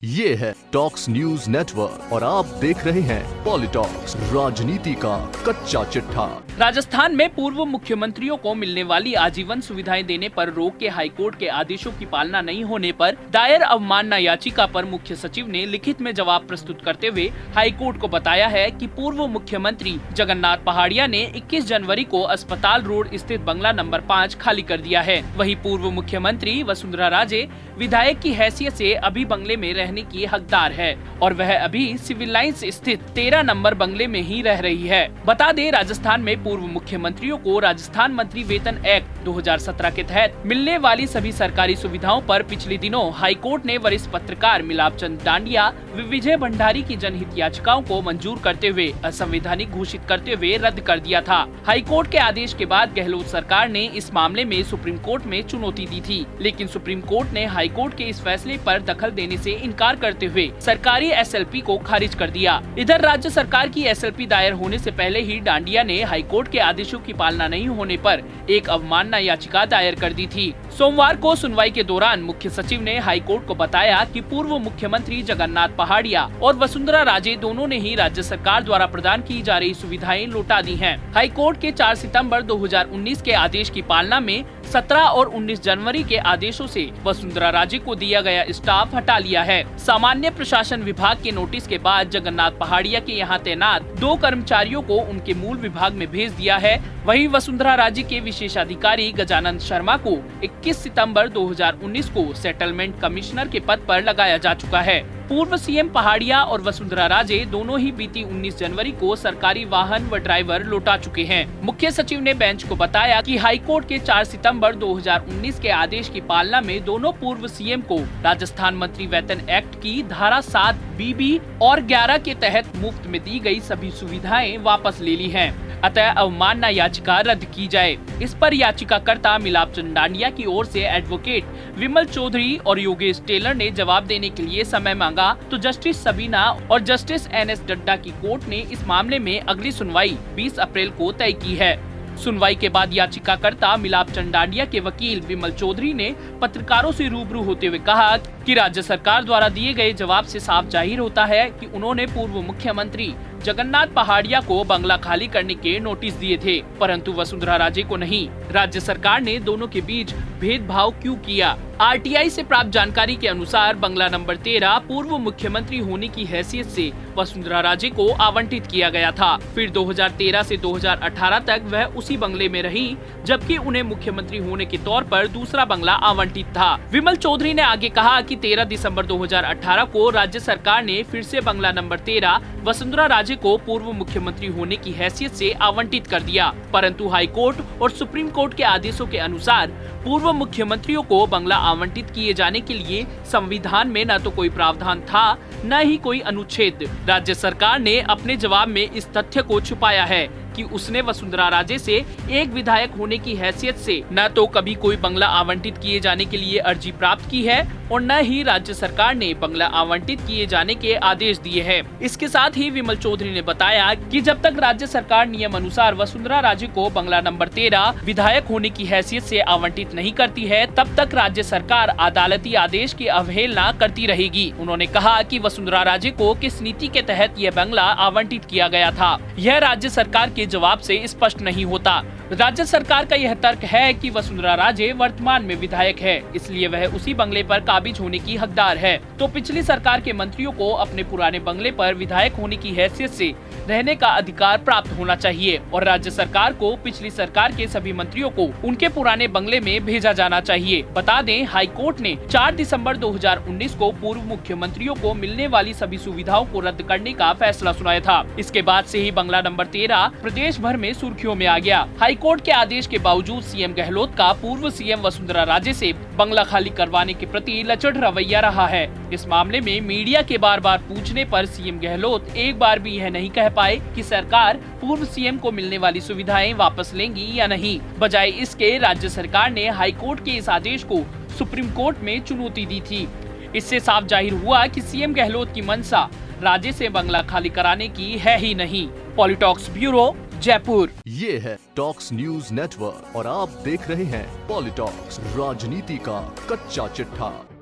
ये है talks news network और आप देख रहे हैं पॉलिटॉक्स, राजनीति का कच्चा चिट्ठा। राजस्थान में पूर्व मुख्यमंत्रियों को मिलने वाली आजीवन सुविधाएं देने पर रोक के हाईकोर्ट के आदेशों की पालना नहीं होने पर दायर अवमानना याचिका पर मुख्य सचिव ने लिखित में जवाब प्रस्तुत करते हुए हाईकोर्ट को बताया है कि पूर्व मुख्यमंत्री जगन्नाथ पहाड़िया ने 21 जनवरी को अस्पताल रोड स्थित बंगला नंबर 5 खाली कर दिया है। वहीं पूर्व मुख्यमंत्री वसुंधरा राजे विधायक की हैसियत से अभी बंगले में रहने की हकदार है और वह अभी सिविल लाइंस स्थित 13 नंबर बंगले में ही रह रही है। बता दें, राजस्थान में पूर्व मुख्यमंत्रियों को राजस्थान मंत्री वेतन एक्ट 2017 के तहत मिलने वाली सभी सरकारी सुविधाओं पर पिछले दिनों हाईकोर्ट ने वरिष्ठ पत्रकार मिलाप चंद डांडिया व विजय भंडारी की जनहित याचिकाओं को मंजूर करते हुए असंवैधानिक घोषित करते हुए रद्द कर दिया था। हाईकोर्ट के आदेश के बाद गहलोत सरकार ने इस मामले में सुप्रीम कोर्ट में चुनौती दी थी, लेकिन सुप्रीम कोर्ट ने हाईकोर्ट के इस फैसले पर दखल देने से इनकार करते हुए सरकारी एसएलपी को खारिज कर दिया। इधर राज्य सरकार की एसएलपी दायर होने से पहले ही डांडिया ने हाईकोर्ट के आदेशों की पालना नहीं होने पर एक अवमानना याचिका दायर कर दी थी। सोमवार को सुनवाई के दौरान मुख्य सचिव ने हाईकोर्ट को बताया कि पूर्व मुख्यमंत्री जगन्नाथ पहाड़िया और वसुंधरा राजे दोनों ने ही राज्य सरकार द्वारा प्रदान की जा रही सुविधाएं लौटा दी हैं। हाईकोर्ट के 4 सितंबर 2019 के आदेश की पालना में 17 और 19 जनवरी के आदेशों से वसुंधरा राजे को दिया गया स्टाफ हटा लिया है। सामान्य प्रशासन विभाग के नोटिस के बाद जगन्नाथ पहाड़िया के यहाँ तैनात 2 कर्मचारियों को उनके मूल विभाग में भेज दिया है। वहीं वसुंधरा राजे के विशेषाधिकारी गजानंद शर्मा को 21 सितंबर 2019 को सेटलमेंट कमिश्नर के पद पर लगाया जा चुका है। पूर्व सीएम पहाड़िया और वसुंधरा राजे दोनों ही बीती 19 जनवरी को सरकारी वाहन व ड्राइवर लौटा चुके हैं। मुख्य सचिव ने बेंच को बताया कि हाईकोर्ट के 4 सितंबर 2019 के आदेश की पालना में दोनों पूर्व सीएम को राजस्थान मंत्री वेतन एक्ट की धारा 7 बीबी और 11 के तहत मुफ्त में दी गई सभी सुविधाएं वापस ले ली हैं। अतः अवमानना याचिका रद्द की जाए। इस पर याचिकाकर्ता मिलाप चंद डांडिया की ओर से एडवोकेट विमल चौधरी और योगेश टेलर ने जवाब देने के लिए समय मांगा, तो जस्टिस सबीना और जस्टिस एनएस डड्डा की कोर्ट ने इस मामले में अगली सुनवाई 20 अप्रैल को तय की है। सुनवाई के बाद याचिकाकर्ता मिलाप चंद डांडिया के वकील विमल चौधरी ने पत्रकारों से रूबरू होते हुए कहा कि राज्य सरकार द्वारा दिए गए जवाब से साफ जाहिर होता है कि उन्होंने पूर्व मुख्यमंत्री जगन्नाथ पहाड़िया को बंगला खाली करने के नोटिस दिए थे, परंतु वसुंधरा राजे को नहीं। राज्य सरकार ने दोनों के बीच भेदभाव क्यों किया? आरटीआई से प्राप्त जानकारी के अनुसार बंगला नंबर 13 पूर्व मुख्यमंत्री होने की हैसियत से वसुंधरा राजे को आवंटित किया गया था। फिर 2013 से 2018 तक वह उसी बंगले में रही, जबकि उन्हें मुख्यमंत्री होने के तौर पर दूसरा बंगला आवंटित था। विमल चौधरी ने आगे कहा कि 13 दिसंबर 2018 को राज्य सरकार ने फिर से बंगला नंबर 13 वसुंधरा राजे को पूर्व मुख्यमंत्री होने की हैसियत से आवंटित कर दिया, परंतु हाईकोर्ट और सुप्रीम कोर्ट के आदेशों के अनुसार पूर्व मुख्यमंत्रियों को बंगला आवंटित किए जाने के लिए संविधान में न तो कोई प्रावधान था, न ही कोई अनुच्छेद। राज्य सरकार ने अपने जवाब में इस तथ्य को छुपाया है कि उसने वसुंधरा राजे से एक विधायक होने की हैसियत से न तो कभी कोई बंगला आवंटित किए जाने के लिए अर्जी प्राप्त की है और न ही राज्य सरकार ने बंगला आवंटित किए जाने के आदेश दिए हैं। इसके साथ ही विमल चौधरी ने बताया कि जब तक राज्य सरकार नियम अनुसार वसुंधरा राजे को बंगला नंबर 13 विधायक होने की हैसियत से आवंटित नहीं करती है, तब तक राज्य सरकार अदालती आदेश की अवहेलना करती रहेगी। उन्होंने कहा कि वसुंधरा राजे को किस नीति के तहत यह बंगला आवंटित किया गया था, यह राज्य सरकार के जवाब से स्पष्ट नहीं होता। राज्य सरकार का यह तर्क है कि वसुंधरा राजे वर्तमान में विधायक है, इसलिए वह उसी बंगले पर काबिज होने की हकदार है, तो पिछली सरकार के मंत्रियों को अपने पुराने बंगले पर विधायक होने की हैसियत से रहने का अधिकार प्राप्त होना चाहिए और राज्य सरकार को पिछली सरकार के सभी मंत्रियों को उनके पुराने बंगले में भेजा जाना चाहिए। बता दें, हाईकोर्ट ने 4 दिसंबर 2019 को पूर्व मुख्यमंत्रियों को मिलने वाली सभी सुविधाओं को रद्द करने का फैसला सुनाया था। इसके बाद से ही बंगला नंबर 13 प्रदेश भर में सुर्खियों में आ गया। हाईकोर्ट के आदेश के बावजूद सीएम गहलोत का पूर्व सीएम वसुंधरा राजे से बंगला खाली करवाने के प्रति लचर रवैया रहा है। इस मामले में मीडिया के बार बार पूछने पर सीएम गहलोत एक बार भी यह नहीं कह पाए कि सरकार पूर्व सीएम को मिलने वाली सुविधाएं वापस लेंगी या नहीं। बजाय इसके राज्य सरकार ने हाईकोर्ट के इस आदेश को सुप्रीम कोर्ट में चुनौती दी थी। इससे साफ जाहिर हुआ कि सीएम गहलोत की मंशा राजे से बंगला खाली कराने की है ही नहीं। पॉलिटॉक्स ब्यूरो, जयपुर। ये है टॉक्स न्यूज नेटवर्क और आप देख रहे हैं पॉलिटॉक्स, राजनीति का कच्चा चिट्ठा।